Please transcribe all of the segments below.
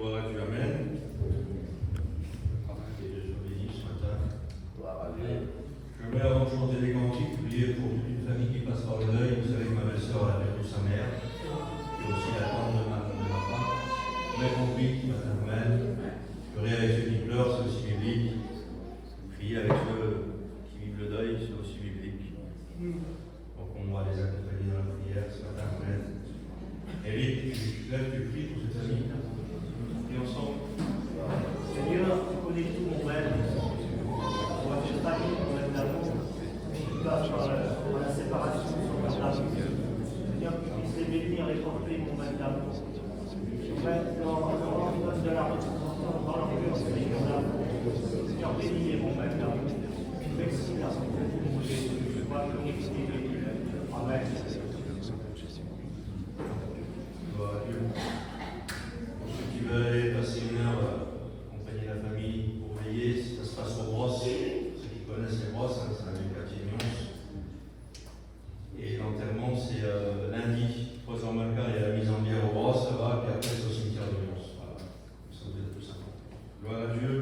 Gloire à Dieu, Amen. Que Dieu soit béni ce matin. Gloire à Dieu. Je voulais, avant de chanter des cantiques, prier pour toute une famille qui passe par le deuil. Vous savez que ma belle-sœur a perdu sa mère, et aussi la tante de ma femme. On a compris qui m'a Amen. Pleurer avec ceux qui pleurent, c'est aussi biblique. Prier avec ceux qui vivent le deuil, c'est aussi biblique. Donc on va les accompagner dans la prière ce matin. Amen. Eric, lève, tu pries pour cette famille. Et ensemble. Seigneur, tu connais tout mon rêve. On va faire ta vie pour être d'amour. Tu passes par la séparation, sur la Seigneur, que tu puisses les bénir et porter mon rêve d'amour. Je donne de la reconnaissance dans leur cœur, Seigneur d'amour. Seigneur, bénis mon rêve d'amour. Merci là. Je vois glorifier de Dieu. Amen. Gloire à Dieu. Pour ceux qui veulent aller passer une heure, accompagner la famille pour veiller, ça se passe aux brosses. Ceux qui connaissent les brosses, c'est un quartier Nyons. Et l'enterrement, c'est lundi, 3h moins le quart, il y a la mise en bière aux brosses, ça va, puis après c'est au cimetière de Nyons. Voilà. Ça vous êtes tout simplement. Gloire à Dieu.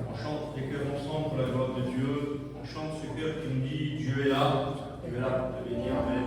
On chante les cœurs ensemble pour la gloire de Dieu. On chante ce cœur qui nous dit Dieu est là. Dieu est là pour te bénir. Amen.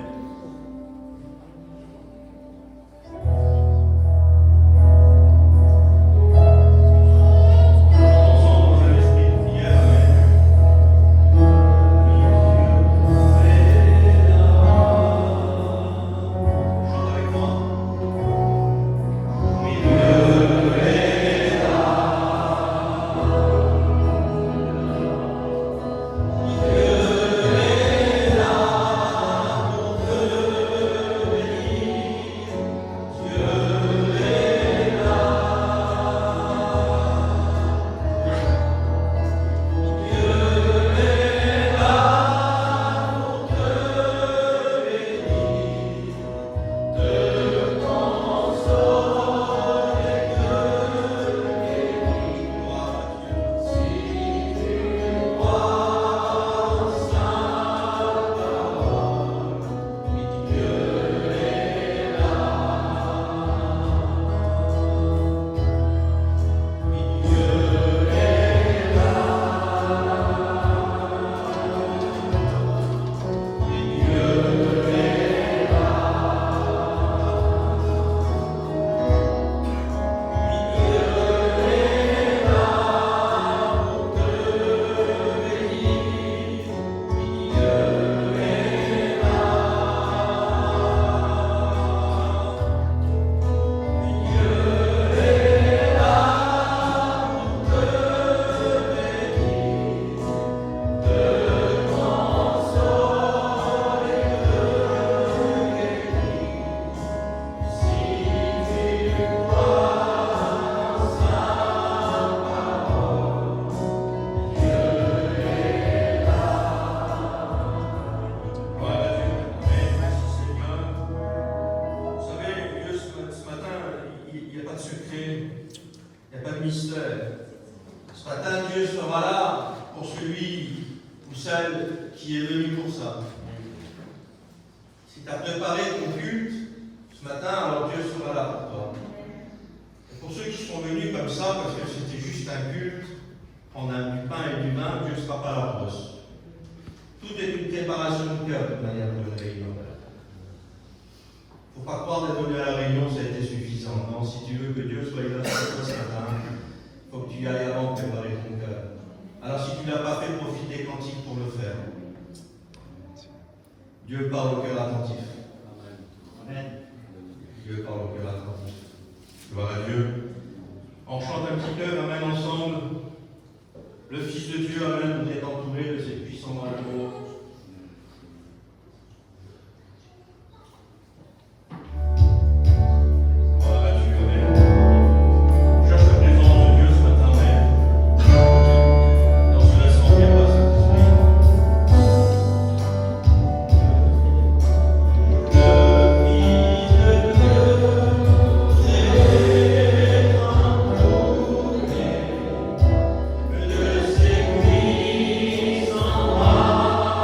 Dieu parle au cœur attentif. Amen. Dieu parle au cœur attentif. Gloire à Dieu. On chante un petit cœur, Amen, ensemble. Le Fils de Dieu, Amen, nous est entouré de ses puissants amours. Sans moi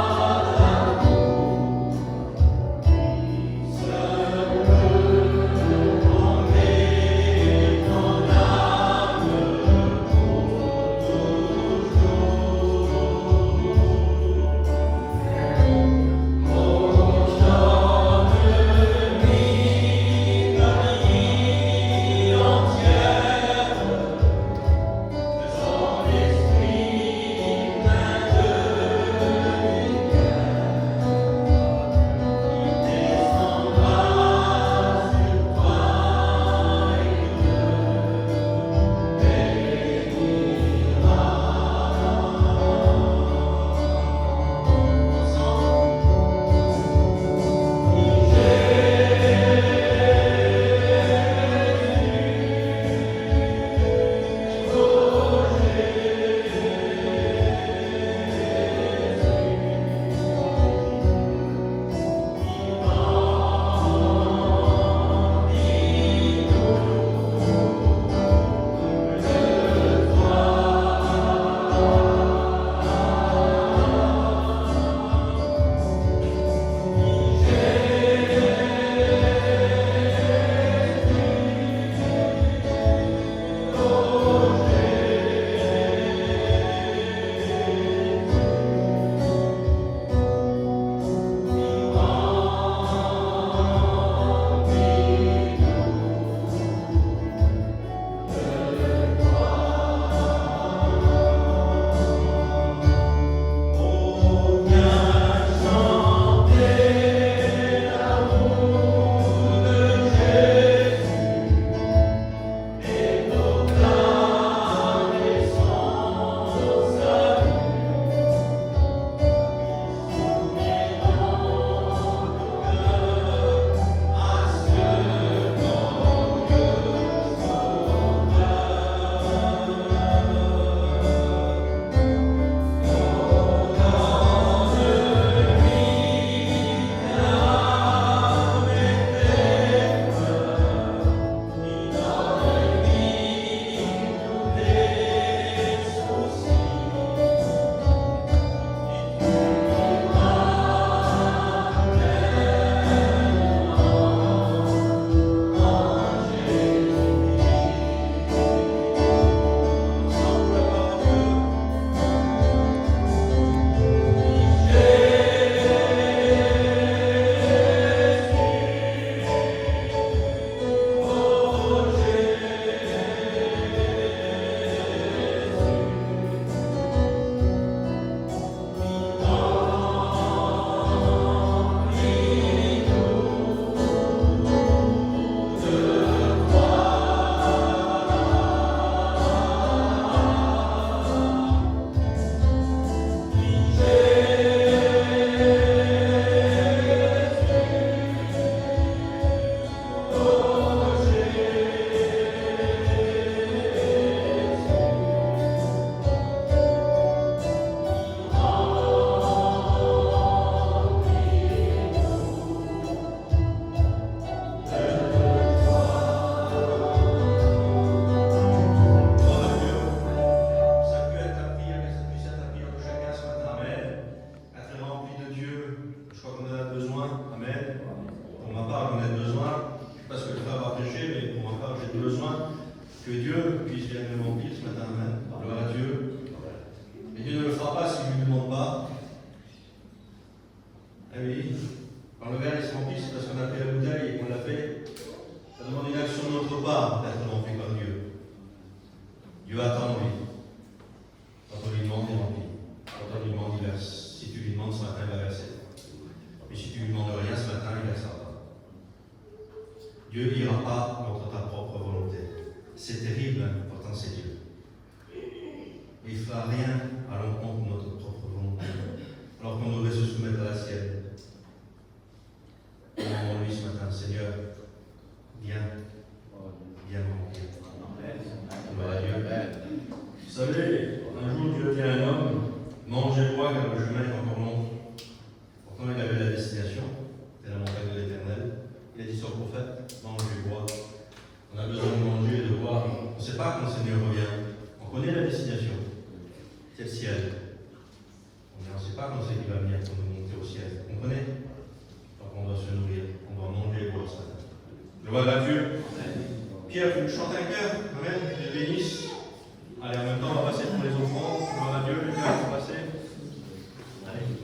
besoin que Dieu puisse bien le remplir ce matin. Amen. Gloire à Dieu. Mais Dieu ne le fera pas s'il ne lui demande pas. Ah oui, quand le verre est rempli, c'est parce qu'on a fait la bouteille et qu'on l'a fait. Ça demande une action de notre part d'être rempli comme Dieu. Dieu attend, lui. Quand on lui demande, il remplit. Quand on lui demande, il verse. Si tu lui demandes ce matin, il va verser. Mais si tu lui demandes rien ce matin, il ne versera pas. Dieu n'ira pas contre ta propre volonté. C'est terrible, hein, pourtant c'est Dieu. Il ne fera rien à l'encontre de notre propre volonté, alors qu'on devrait se soumettre à la sienne. Demandons-lui ce matin, Seigneur, viens me remplir. Gloire à Dieu. Vous savez, un jour Dieu dit à un homme, mange et bois car le chemin est encore long. Pourtant il avait la destination, c'était la montagne de l'Éternel. Il a dit sur le prophète, mange et bois. On a besoin de manger et de boire. On ne sait pas quand le Seigneur revient. On connaît la destination. C'est le ciel. On ne sait pas quand c'est qu'il va venir pour nous monter au ciel. Vous comprenez? Donc on doit se nourrir. On doit manger et boire ce matin. Gloire à Dieu. Pierre, tu me chantes un cœur. Amen. Je bénisse. Allez, en même temps, on va passer pour les offrandes. Gloire à Dieu. Les cœurs vont passer. Allez.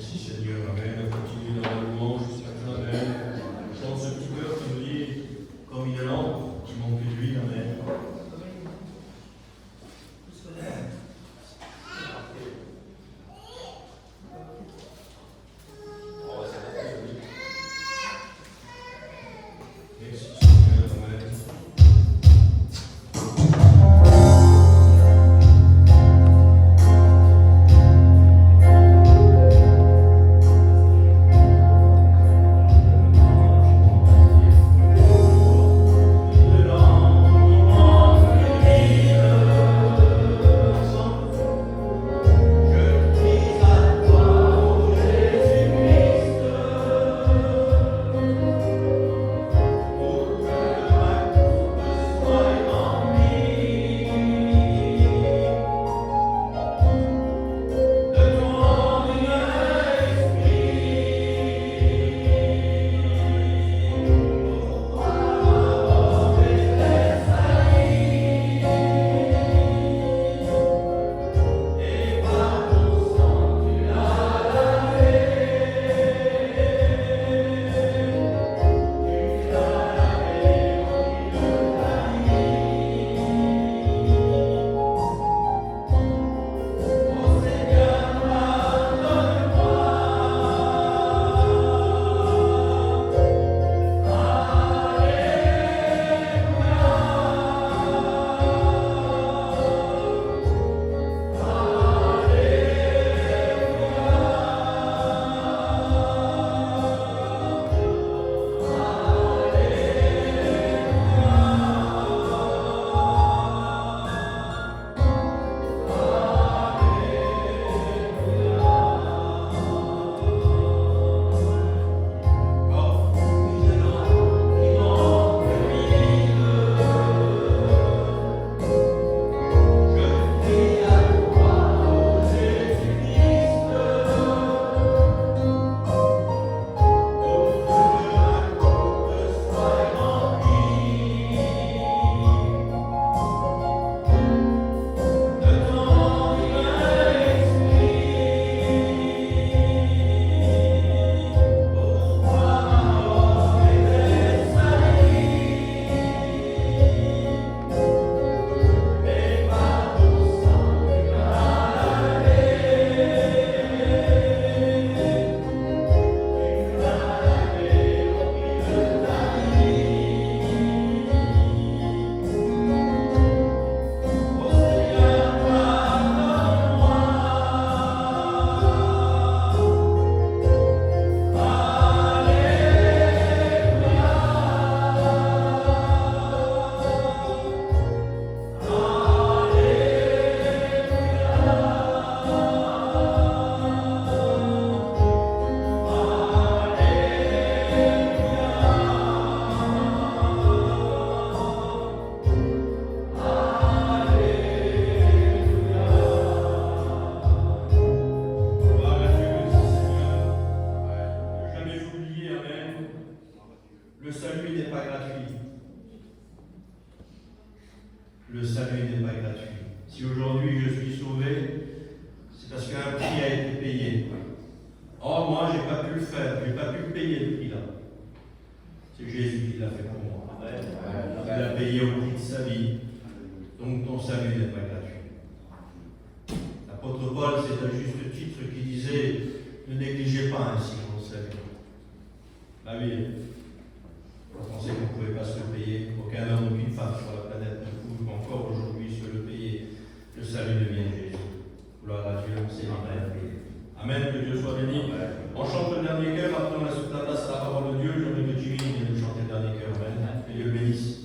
Merci Seigneur, Amen. On continue dans la louange jusqu'à maintenant, Amen. Chante ce petit cœur qui nous dit, comme une lampe qui manque d'huile, Amen. Le salut n'est pas gratuit. Si aujourd'hui je suis sauvé, c'est parce qu'un prix a été payé. Or, moi, je n'ai pas pu le faire, je n'ai pas pu payer le prix là. C'est Jésus qui l'a fait pour moi. Il l'a payé au prix de sa vie. Donc ton salut n'est pas gratuit. L'apôtre Paul, c'est un juste titre qui disait ne négligez pas ainsi mon salut. Ah oui, on sait qu'on ne pouvait pas se le payer. Aucun homme, aucune femme sur la planète ne pouvait encore aujourd'hui se le payer. Le salut devient Jésus. Gloire à Dieu, c'est Amen. Amen, que Dieu soit béni. On chante le dernier cœur, après on laisse la place à la parole de Dieu. J'aimerais que Jimmy vienne nous chanter le dernier cœur. Amen. Que Dieu le bénisse.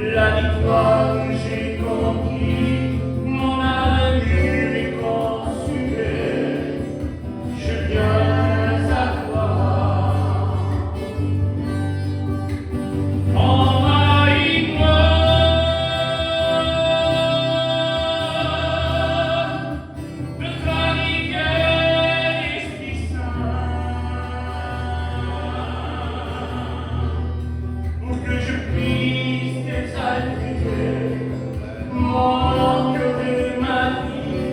La victoire que j'ai conquis, mon avenir est consumé. Je viens à toi. Envahis-moi de ta lumière, Esprit Saint, pour que je puisse t'exalter, mon cœur et ma vie,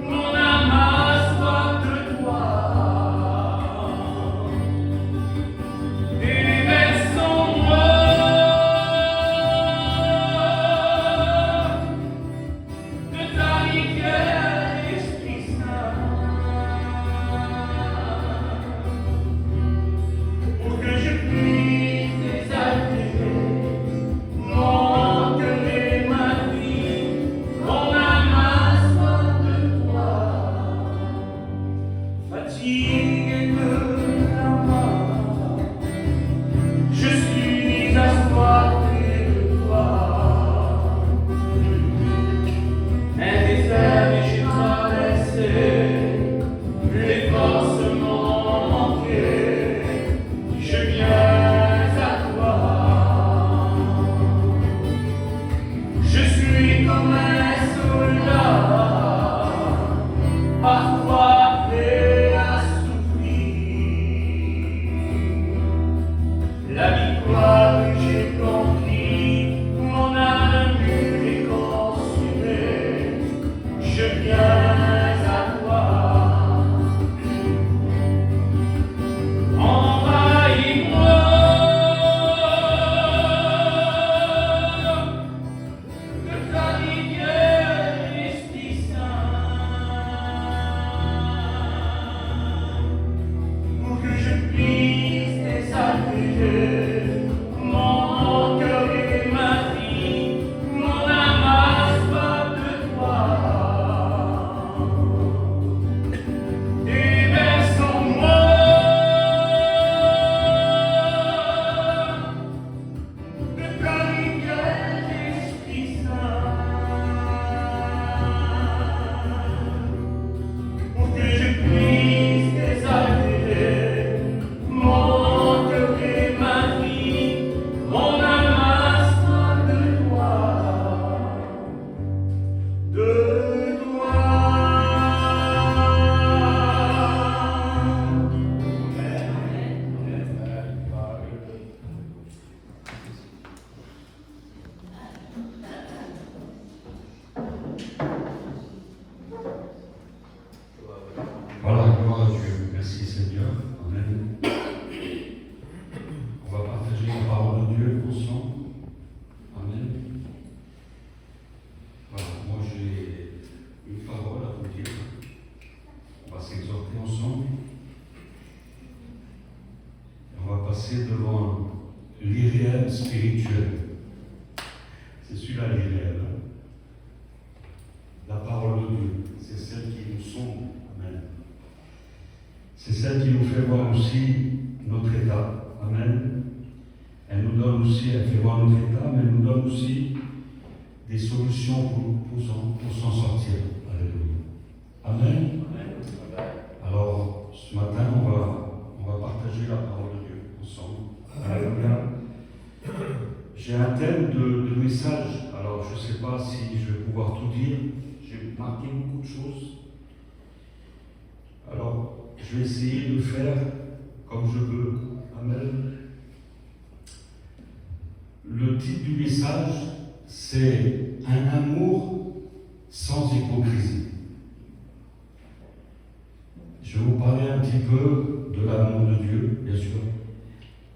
mon âme a soif de toi. Déverse en moi de ta rivière, Esprit Saint, pour que je puisse t'exalter, mon cœur et ma vie, mon âme a soif de toi. Fatigué de l'amour, je suis assoiffé de toi. Un désert j'ai traversé, les forces m'ont manqué. Je viens à toi. Je suis comme un soldat, parfois prêt à souffrir. La victoire que j'ai conquis, mon avenir est consumé. Je viens à toi. Envahis-moi de ta lumière, Esprit Saint, pour que je puisse t'exalter, mon cœur et ma vie, mon âme a soif de toi. Déverse en moi de ta lumière, Esprit Saint, pour que je puisse t'exalter, mon cœur et ma vie, mon âme a soif de toi, de toi. Voilà, gloire à Dieu. Merci Seigneur. Amen. On va partager la parole de Dieu ensemble. Amen. Voilà, moi j'ai une parole à vous dire. On va s'exhorter ensemble. Et on va passer devant l'irréel spirituel. C'est celui-là l'irréel. Hein? La parole de Dieu, c'est celle qui nous sombre. Amen. C'est celle qui nous fait voir aussi notre état. Amen. Elle nous donne aussi, elle fait voir notre état, mais elle nous donne aussi des solutions pour s'en sortir. Alléluia. Amen. Alors, ce matin, on va partager la parole de Dieu ensemble. Alléluia. J'ai un thème de message. Alors, je ne sais pas si je vais pouvoir tout dire. J'ai marqué beaucoup de choses. Alors, je vais essayer de faire comme je veux. Amen. Le titre du message, c'est un amour sans hypocrisie. Je vais vous parler un petit peu de l'amour de Dieu, bien sûr.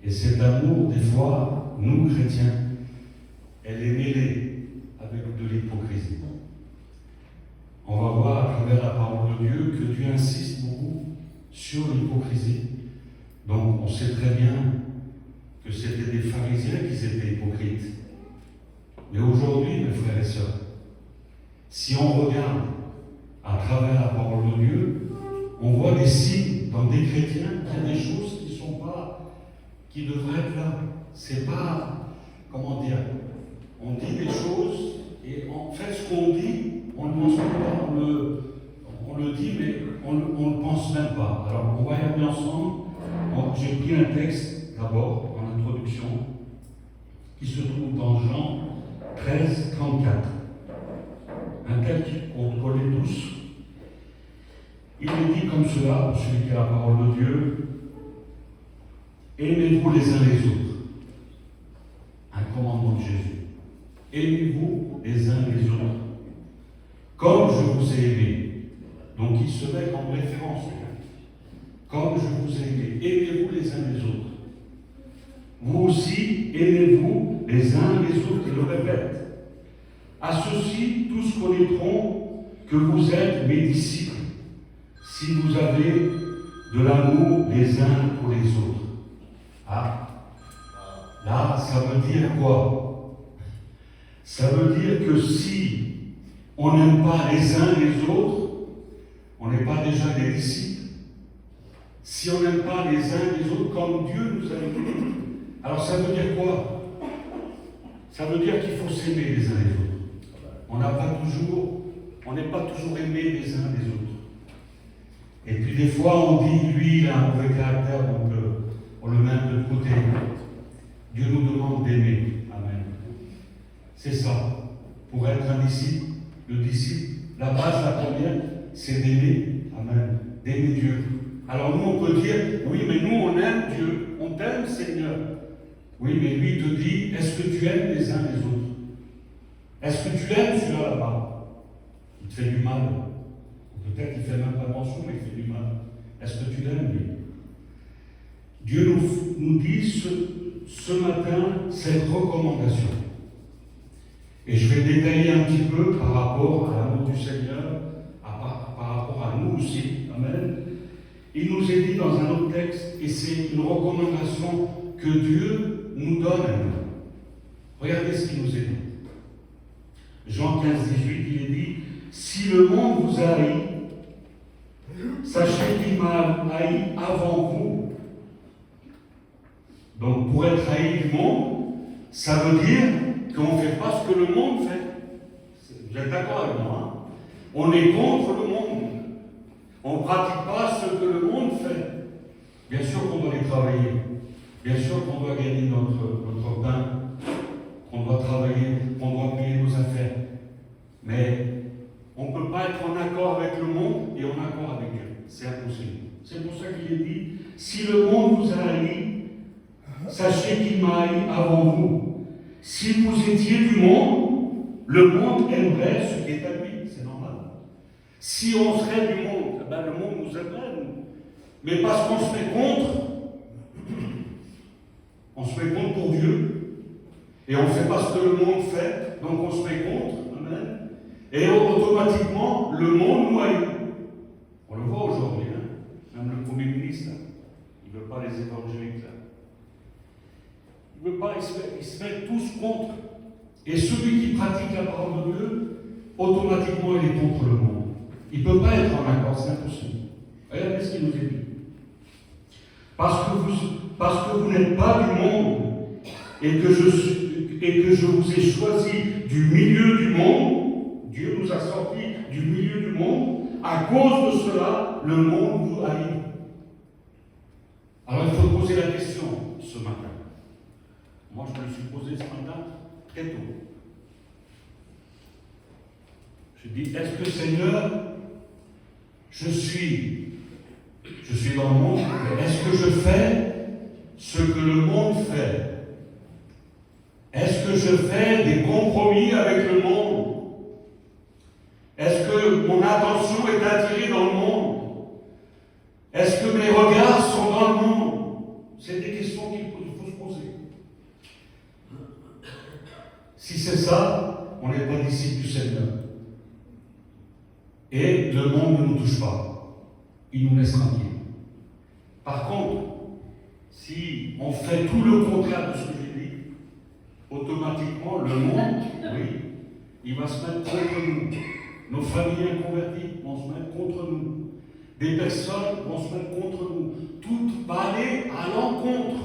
Et cet amour, des fois, nous, chrétiens, elle est mêlée avec de l'hypocrisie. On va voir à travers la parole de Dieu que Dieu insiste beaucoup sur l'hypocrisie. Donc, on sait très bien que c'était des pharisiens qui étaient hypocrites. Mais aujourd'hui, mes frères et sœurs, si on regarde à travers la parole de Dieu, on voit des signes dans des chrétiens qu'il y a des choses qui sont pas, qui devraient être là. C'est pas, comment dire, On dit des choses, et en fait, ce qu'on dit, on ne pense pas, on le dit, mais on ne pense même pas. Alors, on va y aller ensemble. J'ai pris un texte, d'abord, en introduction, qui se trouve dans Jean 13, 34. Un texte qu'on connaît tous. Il est dit comme cela, pour celui qui a la parole de Dieu: aimez-vous les uns les autres. Un commandement de Jésus. Aimez-vous les uns les autres, comme je vous ai aimé. Donc il se met en référence. Comme je vous ai aimé. Aimez-vous les uns les autres. Vous aussi, aimez-vous les uns les autres. Il le répète. À ceux-ci, tous connaîtront que vous êtes mes disciples, si vous avez de l'amour les uns pour les autres. Ah, là, ça veut dire quoi? Ça veut dire que si on n'aime pas les uns les autres, on n'est pas déjà des disciples. Si on n'aime pas les uns les autres comme Dieu nous a aimés, alors ça veut dire quoi? Ça veut dire qu'il faut s'aimer les uns les autres. On n'est pas toujours aimés les uns les autres. Et puis des fois on dit, lui il a un mauvais caractère, donc on le met de côté. Dieu nous demande d'aimer. Amen. C'est ça. Pour être un disciple, le disciple, la base, la première, c'est d'aimer. Amen. D'aimer Dieu. Alors nous, on peut dire, oui, mais nous, on aime Dieu. On t'aime, Seigneur. Oui, mais lui te dit, est-ce que tu aimes les uns les autres? Est-ce que tu aimes celui-là là-bas? Il te fait du mal. Peut-être qu'il fait même pas mention, mais il fait du mal. Est-ce que tu l'aimes, lui? Dieu nous dit ce matin cette recommandation. Et je vais détailler un petit peu par rapport à l'amour du Seigneur, par rapport à nous aussi. Amen. Il nous est dit dans un autre texte, et c'est une recommandation que Dieu nous donne. Regardez ce qu'il nous est dit. Jean 15, 18, il est dit: si le monde vous haït, sachez qu'il m'a haï avant vous. Donc pour être haï du monde, ça veut dire qu'on ne fait pas ce que le monde fait. Vous êtes d'accord avec moi, hein? On est contre le monde. On ne pratique pas ce que le monde fait. Bien sûr qu'on doit les travailler. Bien sûr qu'on doit gagner notre pain. Qu'on doit travailler, qu'on doit payer nos affaires. Mais on ne peut pas être en accord avec le monde et en accord avec Dieu. C'est impossible. C'est pour ça qu'il est dit: si le monde vous a haï, sachez qu'il m'a haï avant vous. Si vous étiez du monde, le monde aimerait ce qui est à lui. C'est normal. Si on serait du monde, ben le monde nous aimerait, nous. Mais parce qu'on se met contre, on se met contre pour Dieu, et on ne fait pas ce que le monde fait, donc on se met contre. Amen. Et automatiquement, le monde nous haït. On le voit aujourd'hui, hein. Même le Premier ministre, il ne veut pas les évangéliques. Là. Il ne veut pas, ils se mettent tous contre. Et celui qui pratique la parole de Dieu, automatiquement, il est contre le monde. Il ne peut pas être en accord, c'est impossible. Regardez ce qu'il nous est dit. Parce que vous n'êtes pas du monde, et que je vous ai choisi du milieu du monde, Dieu nous a sortis du milieu du monde, à cause de cela, le monde vous haït. Alors il faut poser la question ce matin. Moi je me suis posé ce matin très tôt. Je dis, est-ce que Seigneur, je suis dans le monde, mais est-ce que je fais ce que le monde fait? Est-ce que je fais des compromis avec le monde? Est-ce que mon attention est attirée dans le monde? Est-ce que mes regards sont dans le monde? C'est des questions qu'il faut se poser. Si c'est ça, on n'est pas disciple du Seigneur. Et le monde ne nous touche pas. Il nous laisse tranquilles. Par contre, si on fait tout le contraire de ce que j'ai dit, automatiquement, le monde, oui, il va se mettre contre nous. Nos familles inconverties vont se mettre contre nous. Des personnes vont se mettre contre nous. Tout va aller à l'encontre.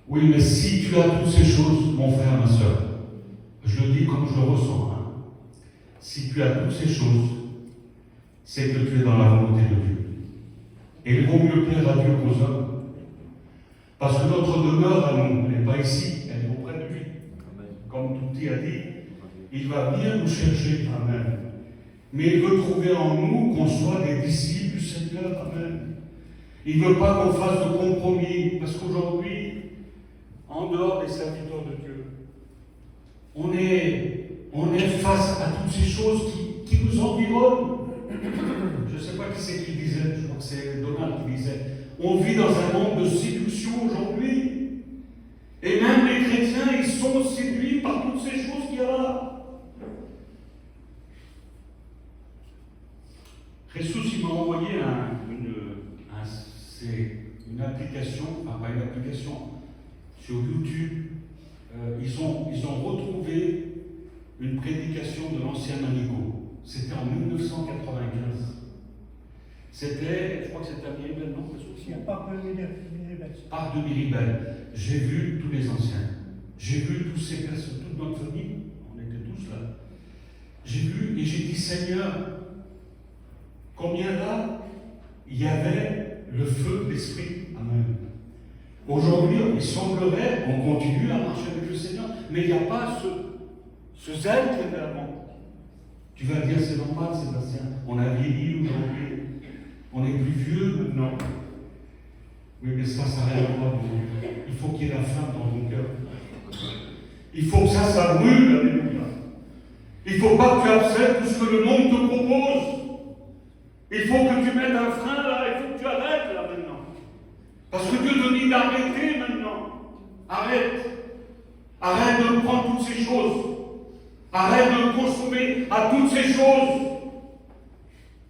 Oui, mais si tu as toutes ces choses, mon frère, ma soeur, je le dis comme je le ressens, hein, si tu as toutes ces choses, c'est que tu es dans la volonté de Dieu. Et il vaut mieux plaire à Dieu qu'aux hommes. Parce que notre demeure à nous, elle n'est pas ici, elle est auprès de lui. Comme Touti a dit, il va bien nous chercher, amen. Mais il veut trouver en nous qu'on soit des disciples du Seigneur, amen. Il ne veut pas qu'on fasse de compromis, parce qu'aujourd'hui, en dehors des serviteurs de Dieu, on est face à toutes ces choses qui nous environnent. Je ne sais pas qui c'est qui disait, je crois que c'est Donald qui disait, on vit dans un monde de séduction aujourd'hui. Et même les chrétiens, ils sont séduits par toutes ces choses qu'il y a là. Jesus, il m'a envoyé une application, enfin pas une application, sur YouTube. Ils ont retrouvé une prédication de l'ancien Manico. C'était en 1995. C'était, je crois que c'était à Miribel, non? Il n'y a pas que Miribel. Parc de Miribel. J'ai vu tous les anciens. J'ai vu tous ces personnes, toute notre famille. On était tous là. J'ai vu et j'ai dit, Seigneur, combien là il y avait le feu de l'Esprit. Amen. Aujourd'hui, il semblerait, on continue à marcher avec le Seigneur, mais il n'y a pas ce zèle qu'il y avait avant. Tu vas dire, c'est normal, Sébastien, on a vieilli aujourd'hui, on est plus vieux maintenant. Oui, mais ça n'a rien à voir. Il faut qu'il y ait la flamme dans ton cœur. Il faut que ça brûle, alléluia. Il ne faut pas que tu acceptes tout ce que le monde te propose. Il faut que tu mettes un frein là, il faut que tu arrêtes là maintenant. Parce que Dieu te dit d'arrêter maintenant. Arrête. Arrête de prendre toutes ces choses. Arrête de consommer à toutes ces choses.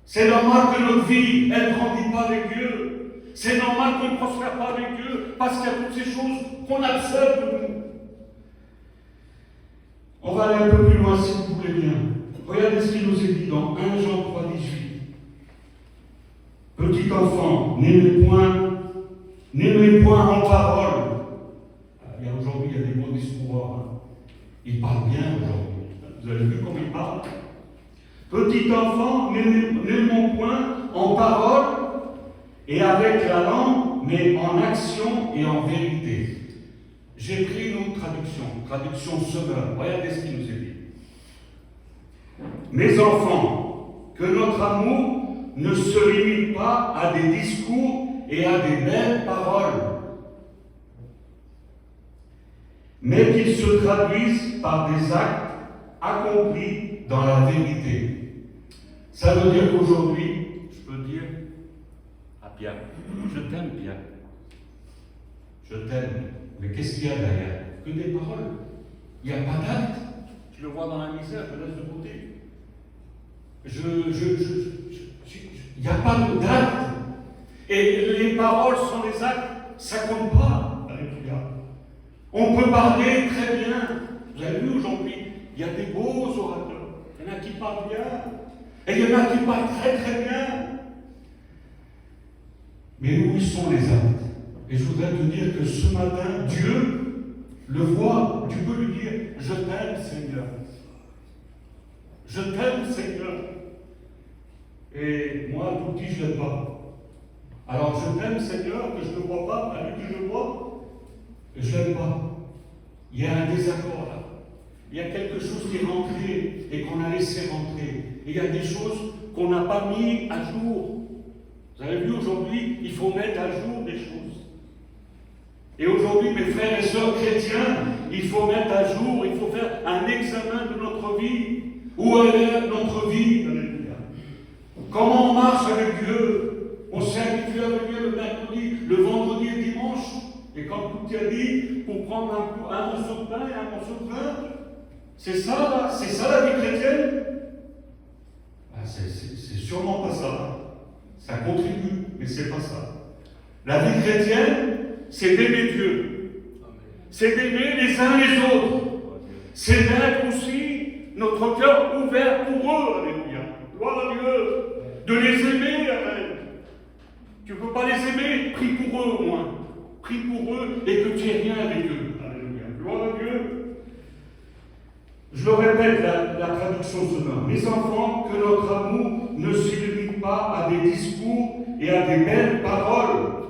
C'est normal que notre vie, elle ne grandit pas avec Dieu. C'est normal qu'on ne prospère pas avec Dieu parce qu'il y a toutes ces choses qu'on accepte de nous. On va aller un peu plus loin si vous voulez bien. Regardez ce qu'il nous est dit dans 1 Jean 3, 18. Petit enfant, n'aimez point en parole. Aujourd'hui, il y a des bons discours. Hein. Il parle bien aujourd'hui. Vous avez vu comment il parle? Petit enfant, n'aimons point en parole et avec la langue, mais en action et en vérité. J'ai pris une autre traduction Semeur. Regardez ce qu'il nous est dit. Mes enfants, que notre amour ne se limite pas à des discours et à des belles paroles, mais qu'ils se traduisent par des actes accomplis dans la vérité. Ça veut dire qu'aujourd'hui, je peux dire à Pierre, je t'aime Pierre, je t'aime, mais qu'est-ce qu'il y a derrière? Que des paroles. Il n'y a pas d'actes. Je le vois dans la misère, je le laisse de côté. Il n'y a pas d'actes. Et les paroles sont les actes, ça ne compte pas. Alléluia. On peut parler très bien. Vous avez vu aujourd'hui, il y a des beaux orateurs. Il y en a qui parlent bien. Et il y en a qui parlent très très bien. Mais où sont les actes? Et je voudrais te dire que ce matin, Dieu le voit. Tu peux lui dire, je t'aime Seigneur. Je t'aime Seigneur. Et moi, tout petit, je ne l'aime pas. Alors je t'aime Seigneur, que je ne vois pas, à lui que je vois, je ne l'aime pas. Il y a un désaccord là. Il y a quelque chose qui est rentré et qu'on a laissé rentrer. Et il y a des choses qu'on n'a pas mis à jour. Vous avez vu aujourd'hui, il faut mettre à jour des choses. Et aujourd'hui, mes frères et sœurs chrétiens, il faut mettre à jour, il faut faire un examen de notre vie. Où est notre vie? Alléluia. Comment on marche avec Dieu? On s'est habitué avec Dieu le mercredi, le vendredi et le dimanche. Et comme tout a dit, pour prendre un morceau de pain et un morceau de pain, c'est ça la vie chrétienne? C'est sûrement pas ça. Ça contribue, mais c'est pas ça. La vie chrétienne, c'est d'aimer Dieu. C'est d'aimer les uns les autres. C'est d'être aussi notre cœur ouvert pour eux. Alléluia. Gloire à Dieu. De les aimer, amen. Tu ne peux pas les aimer, prie pour eux au moins. Prie pour eux et que tu n'aies rien avec Je le répète, la traduction sonore. Mes enfants, que notre amour ne se limite pas à des discours et à des belles paroles,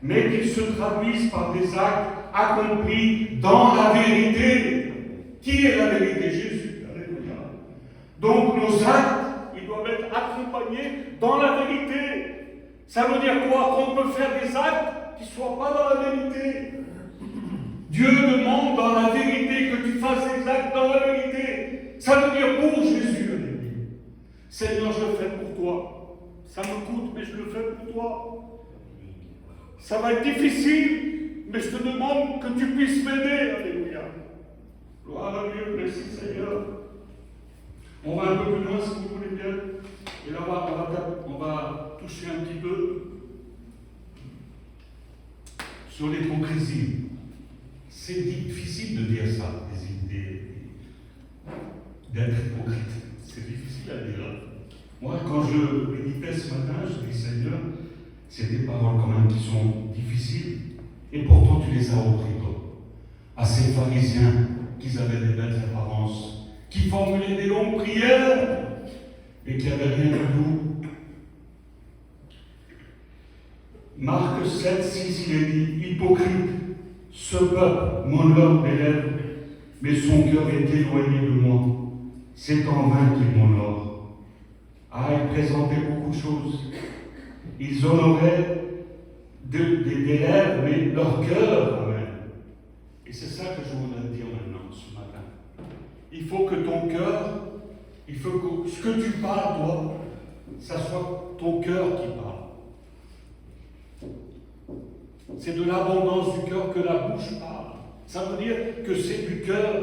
mais qu'il se traduise par des actes accomplis dans la vérité. Qui est la vérité? Jésus. Alléluia. Donc nos actes, ils doivent être accompagnés dans la vérité. Ça veut dire quoi? Qu'on peut faire des actes qui ne soient pas dans la vérité. Dieu demande dans la vérité que tu fasses des actes dans la vérité. Ça veut dire pour Jésus. Seigneur, je le fais pour toi. Ça me coûte, mais je le fais pour toi. Ça va être difficile, mais je te demande que tu puisses m'aider. Alléluia. Gloire à Dieu, merci Seigneur. On va un peu plus loin si vous voulez bien. Et là, on va toucher un petit peu sur l'hypocrisie. C'est difficile de dire ça, d'être hypocrite. C'est difficile à dire. Moi, quand je méditais ce matin, je dis Seigneur, c'est des paroles quand même qui sont difficiles, et pourtant tu les as repris, toi. À ces pharisiens qui avaient des belles apparences, qui formulaient des longues prières, et qui n'avaient rien de tout. Marc 7, 6, il est dit, hypocrite, ce peuple m'honore des lèvres, mais son cœur est éloigné de moi. C'est en vain qu'il m'honore. Ah, ils présentaient beaucoup de choses. Ils honoraient des lèvres, mais leur cœur, amen. Et c'est ça que je voudrais te dire maintenant, ce matin. Il faut que ton cœur, il faut que ce que tu parles, toi, ça soit ton cœur qui parle. C'est de l'abondance du cœur que la bouche parle. Ça veut dire que c'est du cœur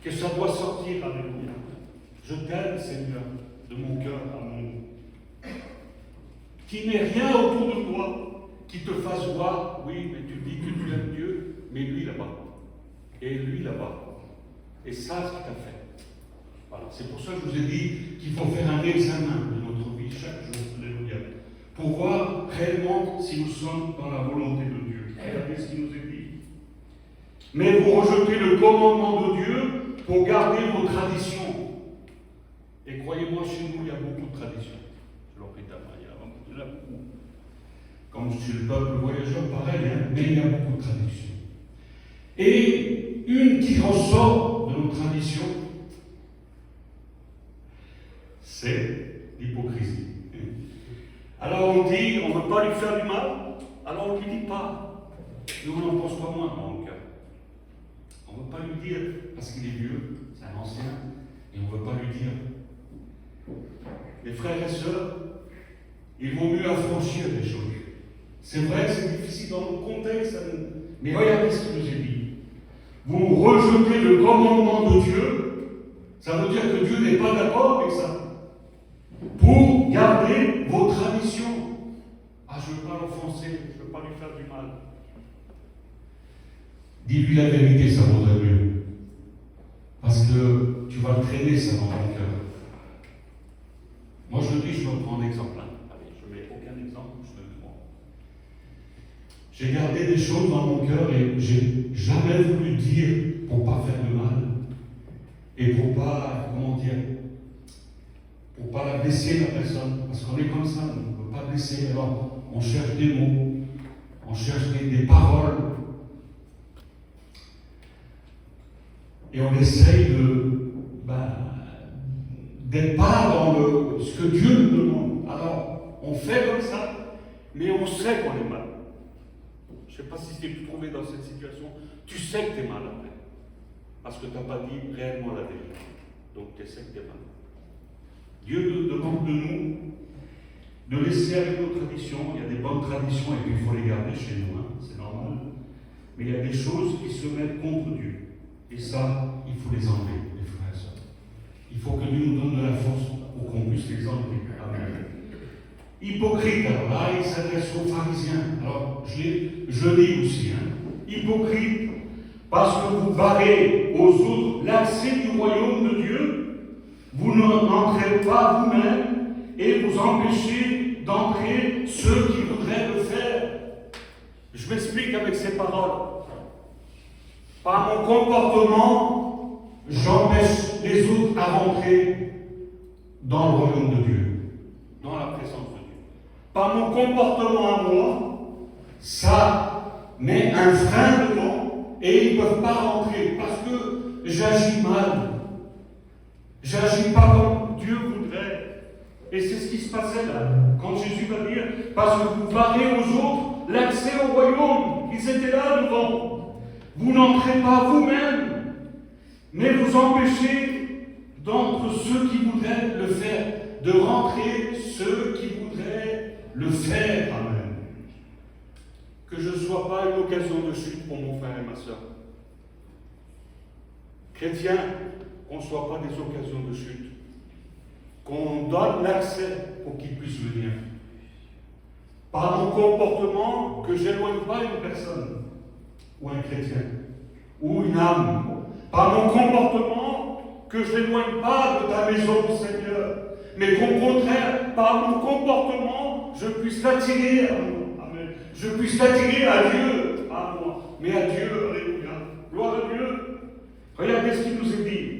que ça doit sortir. Alléluia. Je t'aime, Seigneur, de mon cœur, amen. Qu'il n'y ait rien autour de toi qui te fasse voir, oui, mais tu dis que tu aimes Dieu, mais lui là-bas. Et lui là-bas. Et ça, ce qu'il t'a fait. Voilà. C'est pour ça que je vous ai dit qu'il faut faire un examen de notre vie chaque jour. Alléluia. Pour voir réellement si nous sommes dans la volonté de Dieu. Regardez ce qu'il nous est dit. Mais vous rejetez le commandement de Dieu pour garder vos traditions. Et croyez-moi, chez nous, il y a beaucoup de traditions. Je leur prie ta main, il y en a beaucoup. Comme chez le peuple voyageur, pareil, hein, mais il y a beaucoup de traditions. Et une qui ressort de nos traditions, c'est l'hypocrisie. Alors on dit, on ne veut pas lui faire du mal, alors on ne lui dit pas. Nous, on n'en pense pas moins dans le cœur. On ne veut pas lui dire, parce qu'il est vieux, c'est un ancien, et on ne veut pas lui dire. Les frères et sœurs, il vaut mieux affranchir les choses. C'est vrai, c'est difficile dans le contexte, mais regardez ce qu'il nous est dit. Vous rejetez le commandement de Dieu, ça veut dire que Dieu n'est pas d'accord avec ça. Pour garder vos traditions. Ah, je ne veux pas l'offenser, je ne veux pas lui faire du mal. Dis-lui la vérité, ça vaudrait mieux. Parce que tu vas le traîner, ça, dans ton cœur. Moi, je le dis, je me prends un exemple. Allez, je ne mets aucun exemple, je me prends. J'ai gardé des choses dans mon cœur et j'ai jamais voulu dire pour ne pas faire de mal. Et pour pas, comment dire, pour ne pas la blesser, la personne, parce qu'on est comme ça, on ne peut pas blesser, alors on cherche des mots, on cherche des paroles, et on essaye d'être pas dans ce que Dieu nous demande. Alors, on fait comme ça, mais on sait qu'on est mal. Je ne sais pas si tu t'es trouvé dans cette situation, tu sais que tu es mal après, parce que tu n'as pas dit réellement la vérité, donc tu sais que tu es mal. Dieu nous demande de nous de laisser avec nos traditions. Il y a des bonnes traditions et puis il faut les garder chez nous, hein, c'est normal. Mais il y a des choses qui se mettent contre Dieu. Et ça, il faut les enlever, les frères et sœurs. Il faut que Dieu nous donne de la force pour qu'on puisse les enlever. Amen. Hypocrite, alors là, il s'adresse aux pharisiens. Alors, je lis aussi. Hein. Hypocrite, parce que vous barrez aux autres l'accès du royaume de Dieu. Vous n'entrez pas vous-même et vous empêchez d'entrer ceux qui voudraient le faire. Je m'explique avec ces paroles. Par mon comportement, j'empêche les autres à rentrer dans le royaume de Dieu, dans la présence de Dieu. Par mon comportement à moi, ça met un frein devant et ils ne peuvent pas rentrer parce que j'agis mal. J'agis pas comme Dieu voudrait. Et c'est ce qui se passait là, quand Jésus va dire, parce que vous barrez aux autres l'accès au royaume. Ils étaient là devant. Vous n'entrez pas vous-même, mais vous empêchez d'entre ceux qui voudraient le faire, de rentrer ceux qui voudraient le faire. Amen. Que je ne sois pas une occasion de chute pour mon frère et ma soeur. Chrétiens, qu'on ne soit pas des occasions de chute. Qu'on donne l'accès pour qu'ils puissent venir. Par mon comportement, que je n'éloigne pas une personne, ou un chrétien, ou une âme. Par mon comportement, que je n'éloigne pas de ta maison, Seigneur, mais qu'au contraire, par mon comportement, je puisse l'attirer à moi. Amen. Je puisse l'attirer à Dieu, à moi, mais à Dieu, alléluia. Gloire à Dieu. Regardez ce qu'il nous est dit.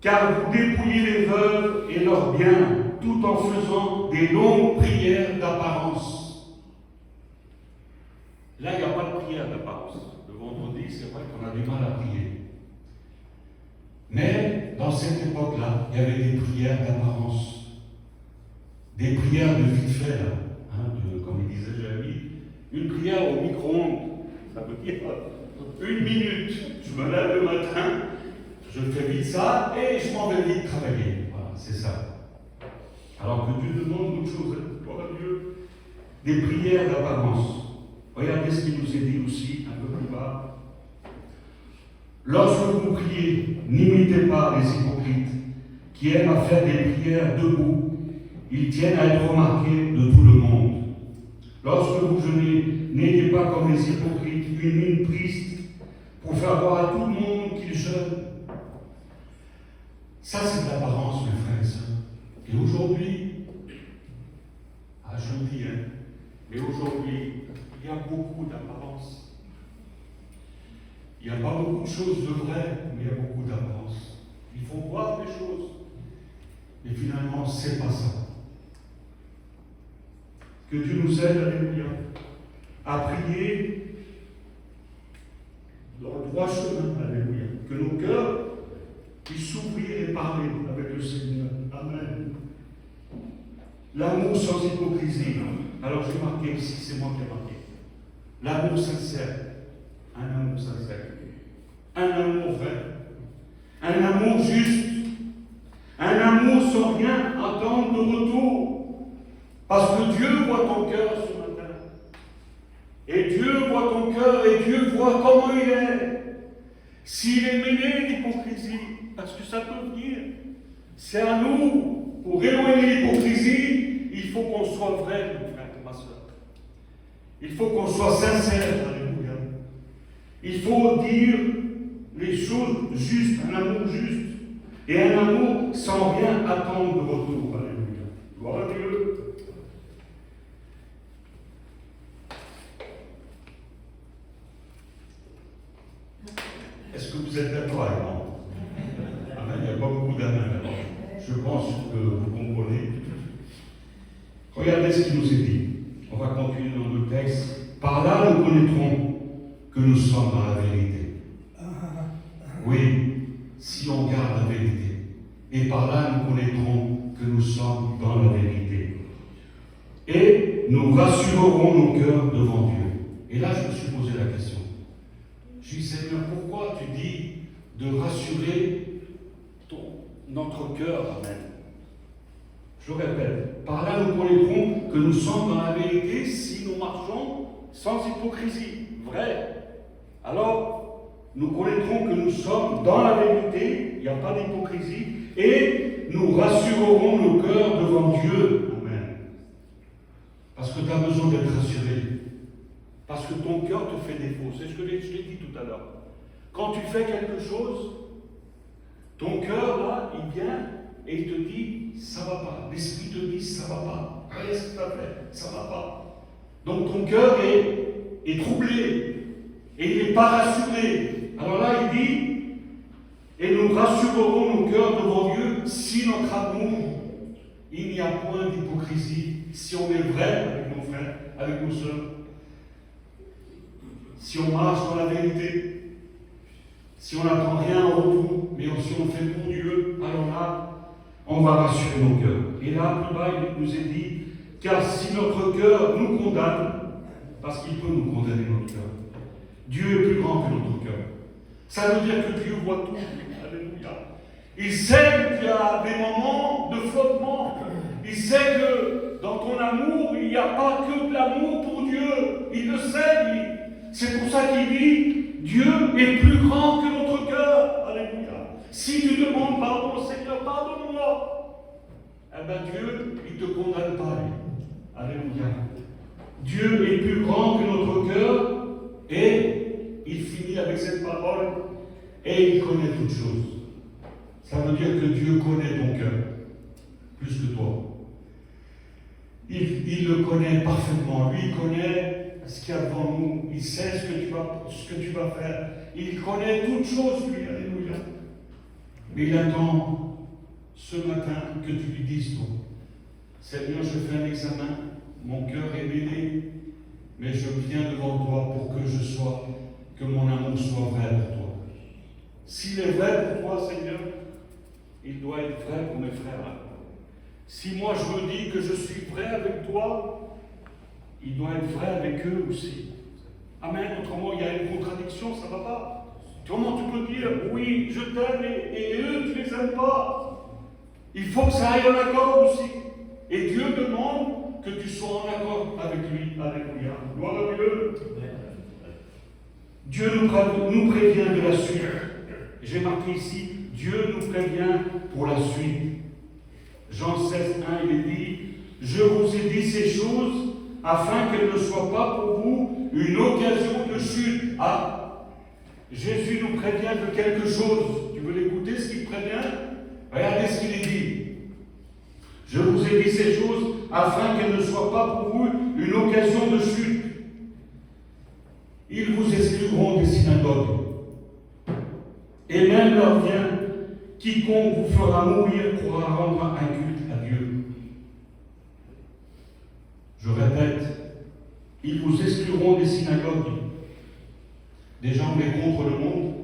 Car vous dépouillez les veuves et leurs biens, tout en faisant des longues prières d'apparence. Là, il n'y a pas de prière d'apparence. Le vendredi, c'est vrai qu'on a du mal à prier. Mais dans cette époque-là, il y avait des prières d'apparence. Des prières de vite fait, là. Comme il disait Jérémie, une prière au micro-ondes. Ça veut dire 1 minute. Je me lève le matin, je fais vite ça et je m'en vais vite travailler. Voilà, c'est ça. Alors que Dieu demande d'autres choses. Gloire à Dieu. Des prières d'apparence. Regardez ce qu'il nous est dit aussi, un peu plus bas. Lorsque vous priez, n'imitez pas les hypocrites qui aiment à faire des prières debout. Ils tiennent à être remarqués de tout le monde. Lorsque vous jeûnez, n'ayez pas comme les hypocrites une mine triste pour faire voir à tout le monde qu'ils jeûnent. Ça, c'est de l'apparence, mes frères et sœurs. Et aujourd'hui, je le dis, mais aujourd'hui, il y a beaucoup d'apparence. Il n'y a pas beaucoup de choses de vraies, mais il y a beaucoup d'apparence. Il faut voir des choses. Et finalement, c'est pas ça. Que Dieu nous aide, alléluia, à prier dans le droit chemin, alléluia. Que nos cœurs puissent s'ouvrir et parler avec le Seigneur. Amen. L'amour sans hypocrisie. Alors j'ai marqué ici, c'est moi qui ai marqué. L'amour sincère. Un amour sincère. Un amour vrai. Un amour juste. Un amour sans rien attendre de retour. Parce que Dieu voit ton cœur ce matin. Et Dieu voit ton cœur et Dieu voit comment il est. S'il est mêlé d'hypocrisie, parce que ça peut venir, c'est à nous, pour éloigner l'hypocrisie, il faut qu'on soit vrai, mon frère et ma soeur. Il faut qu'on soit sincère, alléluia. Il faut dire les choses justes, un amour juste, et un amour sans rien attendre de retour, alléluia. Gloire à Dieu. Est-ce que vous êtes d'accord avec moi? Amen, il n'y a pas beaucoup d'amen. Je pense que vous comprenez. Regardez ce qu'il nous est dit. On va continuer dans le texte. Par là, nous connaîtrons que nous sommes dans la vérité. Oui, si on garde la vérité. Et par là, nous connaîtrons que nous sommes dans la vérité. Et nous rassurerons nos cœurs devant Dieu. Et là, je me suis posé la question. Je dis, Seigneur, pourquoi tu dis de rassurer notre cœur? Amen. Je répète, par là nous connaîtrons que nous sommes dans la vérité si nous marchons sans hypocrisie. Vrai. Alors, nous connaîtrons que nous sommes dans la vérité, il n'y a pas d'hypocrisie, et nous rassurerons nos cœurs devant Dieu. Amen. Parce que tu as besoin d'être rassuré. Parce que ton cœur te fait défaut. C'est ce que je l'ai dit tout à l'heure. Quand tu fais quelque chose, ton cœur, là, il vient et il te dit, ça ne va pas. L'esprit te dit, ça ne va pas. Qu'est-ce que tu as fait? Ça ne va pas. Donc ton cœur est troublé et il n'est pas rassuré. Alors là, il dit, Et nous rassurerons nos cœurs devant Dieu si notre amour, il n'y a point d'hypocrisie, si on est vrai avec nos frères, avec nos sœurs, si on marche dans la vérité, si on n'attend rien en retour, mais si on fait pour Dieu, alors là, on va rassurer nos cœurs. Et là, plus bas, il nous est dit, car si notre cœur nous condamne, parce qu'il peut nous condamner notre cœur, Dieu est plus grand que notre cœur. Ça veut dire que Dieu voit tout. Alléluia. Il sait que tu as des moments de flottement. Il sait que dans ton amour, il n'y a pas que de l'amour pour Dieu. Il le sait, lui. C'est pour ça qu'il dit, Dieu est plus grand que notre cœur. Alléluia. Si tu demandes pardon, Seigneur, pardonne-moi. Eh bien Dieu, il ne te condamne pas, lui. Alléluia. Dieu est plus grand que notre cœur et il finit avec cette parole et il connaît toutes choses. Ça veut dire que Dieu connaît ton cœur plus que toi. Il le connaît parfaitement. Lui, il connaît ce qu'il y a devant nous. Il sait ce que tu vas faire. Il connaît toutes choses, lui. Alléluia. Mais il attend ce matin que tu lui dises, toi, Seigneur, je fais un examen. Mon cœur est mêlé, mais je viens devant toi pour que mon amour soit vrai pour toi. S'il est vrai pour toi, Seigneur, il doit être vrai pour mes frères. Si moi je me dis que je suis vrai avec toi, il doit être vrai avec eux aussi. Amen. Autrement, il y a une contradiction, ça ne va pas. Comment tu peux dire, oui, je t'aime et eux, tu ne les aimes pas? Il faut que ça aille en accord aussi. Et Dieu demande que tu sois en accord avec lui. Alléluia. Gloire à Dieu. Dieu nous prévient de la suite. J'ai marqué ici, Dieu nous prévient pour la suite. Jean 16, 1, il est dit, je vous ai dit ces choses afin qu'elles ne soient pas pour vous une occasion de chute. Ah, Jésus nous prévient de quelque chose. Tu veux l'écouter, ce qu'il prévient? Regardez ce qu'il est dit. Je vous ai dit ces choses afin qu'elles ne soient pas pour vous une occasion de chute. Ils vous excluront des synagogues. Et même leur vient, quiconque vous fera mourir pourra rendre un culte à Dieu. Je répète, ils vous excluront des synagogues. Déjà, on est contre le monde.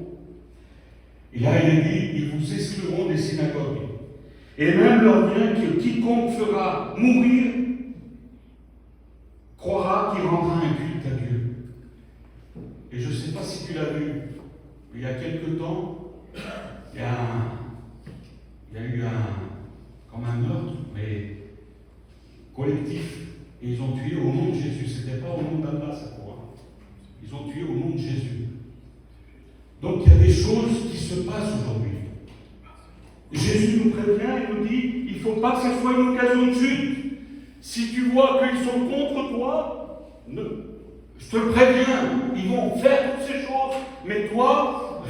Et là, il est dit, ils vous excluront des synagogues. Et même leur vient que quiconque fera mourir croira qu'il rendra un culte à Dieu. Et je ne sais pas si tu l'as vu, il y a quelque temps, il y a eu comme un meurtre, mais collectif. Et ils ont tué au nom de Jésus. Ce n'était pas au nom d'Allah, ça pour eux. Ils ont tué au nom de Jésus. Donc il y a des choses qui se passent aujourd'hui. Jésus nous prévient et nous dit, il ne faut pas que ce soit une occasion de chute. Si tu vois qu'ils sont contre toi, je te préviens, ils vont faire toutes ces choses, mais toi,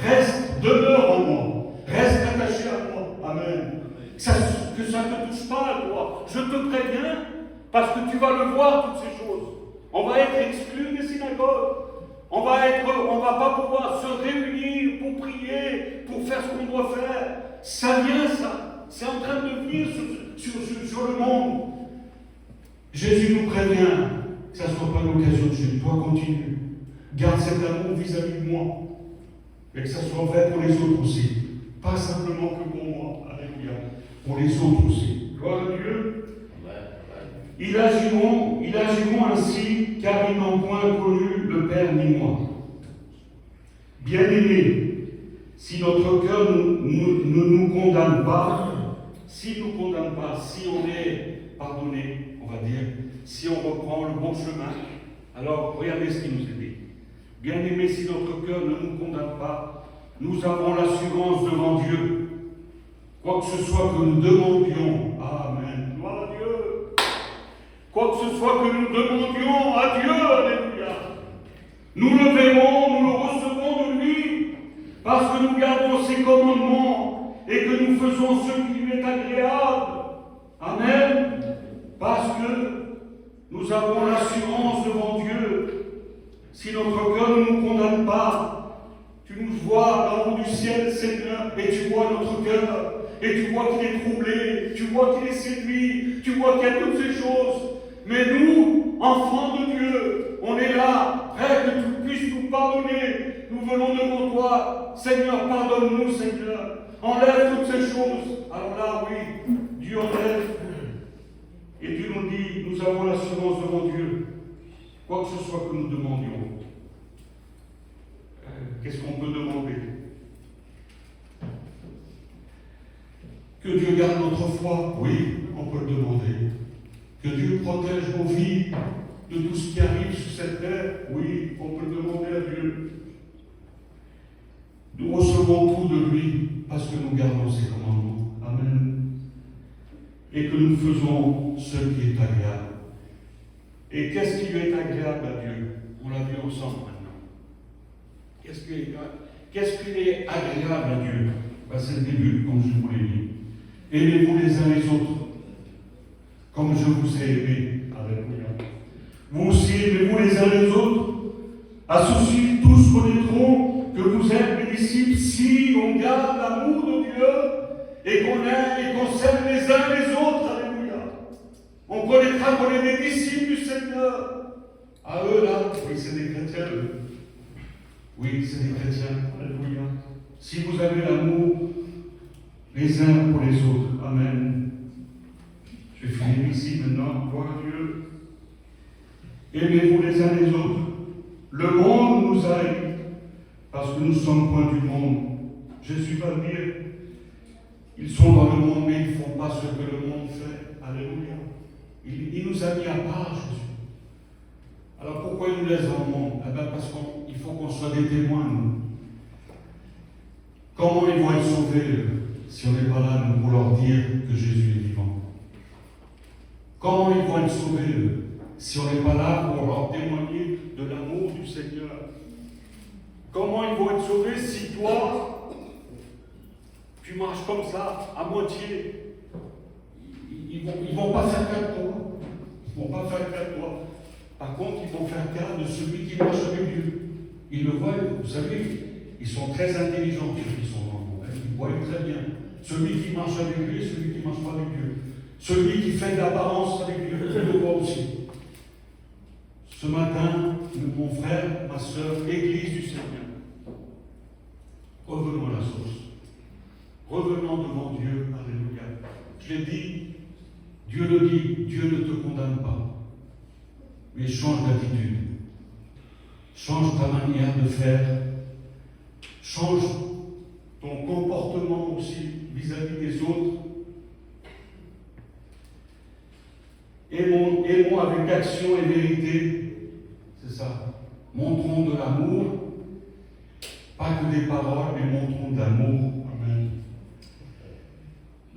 demeure en moi, reste attaché à moi. Amen. Que ça ne te touche pas à toi. Je te préviens, parce que tu vas le voir, toutes ces choses. On va être exclus des synagogues. On va pas pouvoir se réunir pour prier, pour faire ce qu'on doit faire. Ça vient, ça. C'est en train de venir sur le monde. Jésus nous prévient que ça ne soit pas une occasion de chute. Toi, continue. Garde cet amour vis-à-vis de moi. Et que ça soit vrai pour les autres aussi. Pas simplement que pour moi. Alléluia. Pour les autres aussi. Gloire à Dieu. Ils agiront ainsi, car ils n'ont point connu le Père ni moi. Bien-aimés, si notre cœur ne nous condamne pas, si on est pardonné, on va dire, si on reprend le bon chemin, alors regardez ce qu'il nous est dit. Bien-aimés, si notre cœur ne nous condamne pas, nous avons l'assurance devant Dieu. Quoi que ce soit que nous demandions, Amen, gloire à Dieu. Quoi que ce soit que nous demandions à Dieu, alléluia, nous le verrons, nous le recevons de lui, parce que nous gardons ses commandements et que nous faisons ce qui lui est agréable. Amen. Parce que nous avons l'assurance devant Dieu. Si notre cœur ne nous condamne pas, tu nous vois en haut du ciel, Seigneur, et tu et tu vois qu'il est troublé, tu vois qu'il est séduit, tu vois qu'il y a toutes ces choses. Mais nous, enfants de Dieu, on est là, prêts que tu puisses nous pardonner. Nous venons devant toi. Seigneur, pardonne-nous, Seigneur. Enlève toutes ces choses. Alors là, oui, Dieu enlève. Et Dieu nous dit, nous avons l'assurance devant Dieu. Quoi que ce soit que nous demandions, qu'est-ce qu'on peut demander? Que Dieu garde notre foi, oui, on peut le demander. Que Dieu protège nos vies de tout ce qui arrive sur cette terre, oui, on peut le demander à Dieu. Nous recevons tout de lui parce que nous gardons ses commandements. Amen. Et que nous faisons ce qui est agréable. Et qu'est-ce qui lui est agréable à Dieu? On l'a vu ensemble maintenant. Qu'est-ce qui est agréable à Dieu? C'est le début, comme je vous l'ai dit. Aimez-vous les uns les autres, comme je vous ai aimé. Alléluia. Vous aussi, aimez-vous les uns les autres. À ceci, tous connaîtront que vous êtes mes disciples si on garde l'amour de Dieu et qu'on aime et qu'on s'aime les uns les autres. Alléluia. On connaîtra qu'on est des disciples du Seigneur. À eux là, oui, c'est des chrétiens. Oui, c'est des chrétiens. Alléluia. Si vous avez l'amour les uns pour les autres. Amen. Je vais finir ici maintenant. Gloire à Dieu. Aimez-vous les uns les autres. Le monde nous haït parce que nous sommes point du monde. Jésus va dire, ils sont dans le monde, mais ils ne font pas ce que le monde fait. Alléluia. Il nous a mis à part, Jésus. Alors pourquoi il nous laisse dans le monde? Parce qu'il faut qu'on soit des témoins, nous. Comment ils vont être sauvés si on n'est pas là, nous, pour leur dire que Jésus est vivant? Comment ils vont être sauvés si on n'est pas là pour leur témoigner de l'amour du Seigneur? Comment ils vont être sauvés si toi, tu marches comme ça, à moitié? Ils ne vont pas faire cas de toi. Ils ne vont pas faire cas de toi. Par contre, ils vont faire cas de celui qui marche avec Dieu. Ils le voient, vous savez, ils sont très intelligents, ceux qui sont dans le monde. Ils voient très bien. Celui qui marche avec lui et celui qui ne marche pas avec Dieu. Celui qui fait de l'apparence avec Dieu, il le voit aussi. Ce matin, mon frère, ma soeur, Église du Seigneur, revenons à la source. Revenons devant Dieu. Alléluia. Je l'ai dit, Dieu le dit, Dieu ne te condamne pas. Mais change d'attitude. Change ta manière de faire. Change ton comportement aussi vis-à-vis des autres. Aimons avec action et vérité. C'est ça. Montrons de l'amour. Pas que des paroles, mais montrons de l'amour. Amen.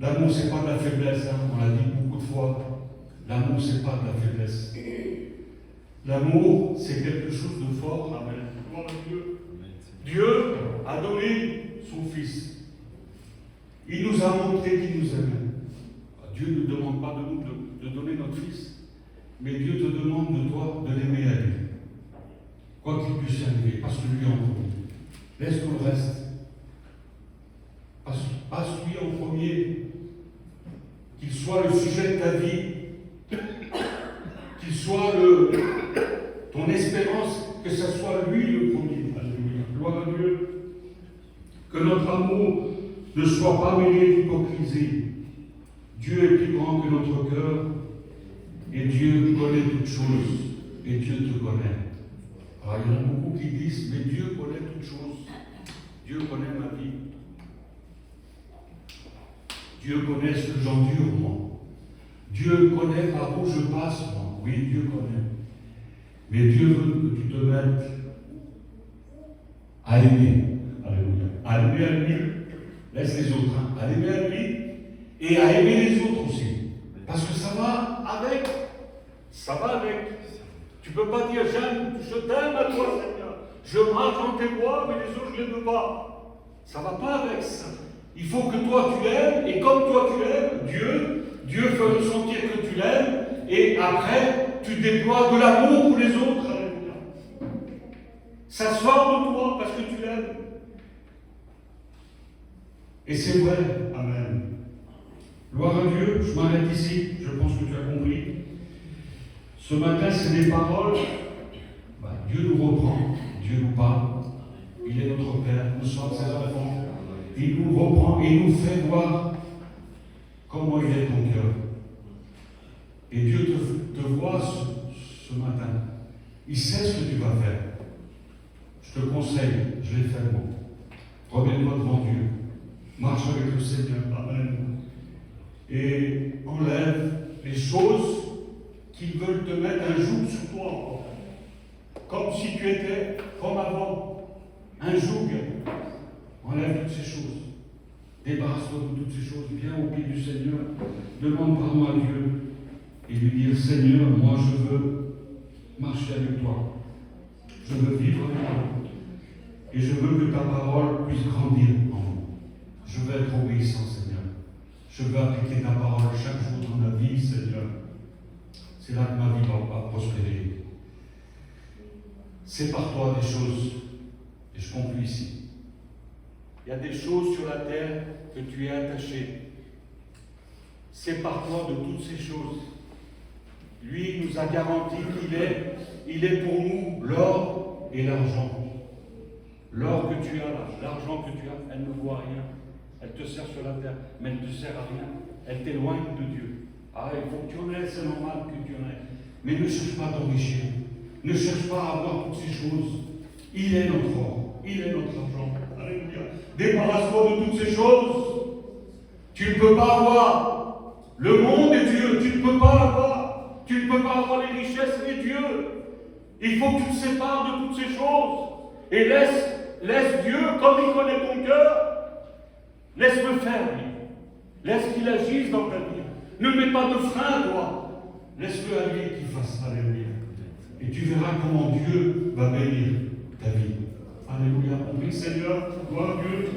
L'amour, c'est pas de la faiblesse. On l'a dit beaucoup de fois. L'amour, c'est pas de la faiblesse. L'amour, c'est quelque chose de fort. Amen. Gloire à Dieu. Dieu a donné son Fils. Il nous a montré qu'il nous aimait. Dieu ne demande pas de nous de donner notre Fils, mais Dieu te demande de toi de l'aimer à lui. Quoi qu'il puisse arriver, parce que lui en premier. Laisse tout le reste. Passe lui en premier. Qu'il soit le sujet de ta vie. Qu'il soit ton espérance, que ce soit lui le premier. Alléluia. Gloire à Dieu. Que notre amour ne soit pas mêlé d'hypocrisie. Dieu est plus grand que notre cœur, et Dieu connaît toutes choses, et Dieu te connaît. Alors, il y en a beaucoup qui disent, mais Dieu connaît toutes choses. Dieu connaît ma vie. Dieu connaît ce que j'endure, moi. Dieu connaît par où je passe, moi. Oui, Dieu connaît. Mais Dieu veut que tu te mettes à aimer. Alléluia. À aimer à lui. Laisse les autres. À aimer à lui et à aimer les autres aussi. Parce que ça va avec. Ça va avec. Tu ne peux pas dire, je t'aime à toi, Seigneur. Je marche dans tes voies, mais les autres, je ne les veux pas. Ça ne va pas avec ça. Il faut que toi, tu l'aimes, et comme toi, tu l'aimes, Dieu fait ressentir que tu l'aimes, et après, tu déploies de l'amour pour les autres. Alléluia. Ça sort de toi parce que tu l'aimes. Et c'est vrai, amen. Gloire à Dieu, je m'arrête ici, je pense que tu as compris. Ce matin, c'est des paroles. Dieu nous reprend, Dieu nous parle. Il est notre Père, nous sommes ses enfants. Il nous reprend et nous fait voir comment il est ton cœur. Et Dieu te voit ce matin. Il sait ce que tu vas faire. Je te conseille, je l'ai fait moi. Remets-toi devant Dieu. Marche avec le Seigneur. Amen. Et enlève les choses qui veulent te mettre un joug sur toi encore. Comme si tu étais comme avant. Un joug. Enlève toutes ces choses. Débarrasse-toi de toutes ces choses. Viens au pied du Seigneur. Demande pardon à Dieu. Et lui dire, Seigneur, moi je veux marcher avec toi. Je veux vivre avec toi. Et je veux que ta parole puisse grandir en moi. Je veux être obéissant, Seigneur. Je veux appliquer ta parole chaque jour dans ma vie, Seigneur. C'est là que ma vie va prospérer. Sépare-toi des choses. Et je conclue ici. Il y a des choses sur la terre que tu es attaché. Sépare-toi de toutes ces choses. Lui nous a garanti qu'il est pour nous l'or et l'argent. L'or que tu as là, l'argent que tu as, elle ne vaut rien. Elle te sert sur la terre, mais elle ne te sert à rien. Elle t'éloigne de Dieu. Ah, il faut que tu en aies, c'est normal que tu en aies. Mais ne cherche pas à t'enrichir. Ne cherche pas à avoir toutes ces choses. Il est notre or, il est notre argent. Alléluia. Débarrasse-toi de toutes ces choses. Tu ne peux pas avoir le monde et Dieu. Tu ne peux pas l'avoir. Tu ne peux pas avoir les richesses et Dieu. Il faut que tu te sépares de toutes ces choses. Et laisse Dieu, comme il connaît ton cœur, laisse-le faire, lui. Laisse qu'il agisse dans ta vie. Ne mets pas de frein, toi. Laisse-le à lui qu'il fasse. Alléluia. Et tu verras comment Dieu va bénir ta vie. Alléluia. On prie, Seigneur, gloire à Dieu.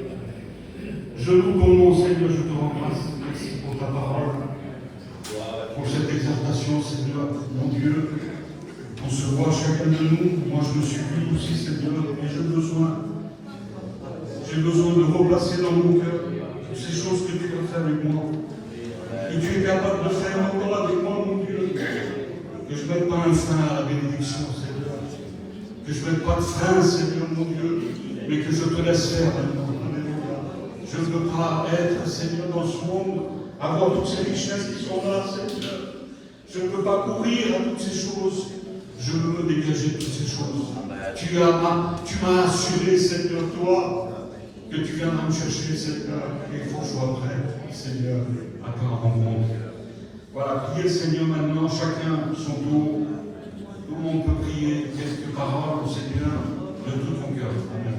Je loue ton nom, Seigneur, je te rends grâce. Merci pour ta parole. Pour cette exhortation, Seigneur, mon Dieu. On se voit chacun de nous. Moi, je me suis vu aussi, Seigneur, et j'ai besoin de replacer dans mon cœur ces choses que tu as fait avec moi. Et tu es capable de faire encore avec moi, mon Dieu. Que je ne mette pas un frein à la bénédiction, Seigneur. Que je ne mette pas de frein, Seigneur, mon Dieu, mais que je te laisse faire maintenant. Je ne veux pas être, Seigneur, dans ce monde, avoir toutes ces richesses qui sont là, Seigneur. Je ne veux pas courir à toutes ces choses. Je veux me dégager de toutes ces choses. Tu m'as assuré, Seigneur, toi, que tu viendras me chercher, Seigneur. Et il faut que je sois prêt, Seigneur, à ta rencontre. Voilà, priez, Seigneur, maintenant, chacun son tour. Tout le monde peut prier quelques paroles au Seigneur de tout ton cœur. Amen.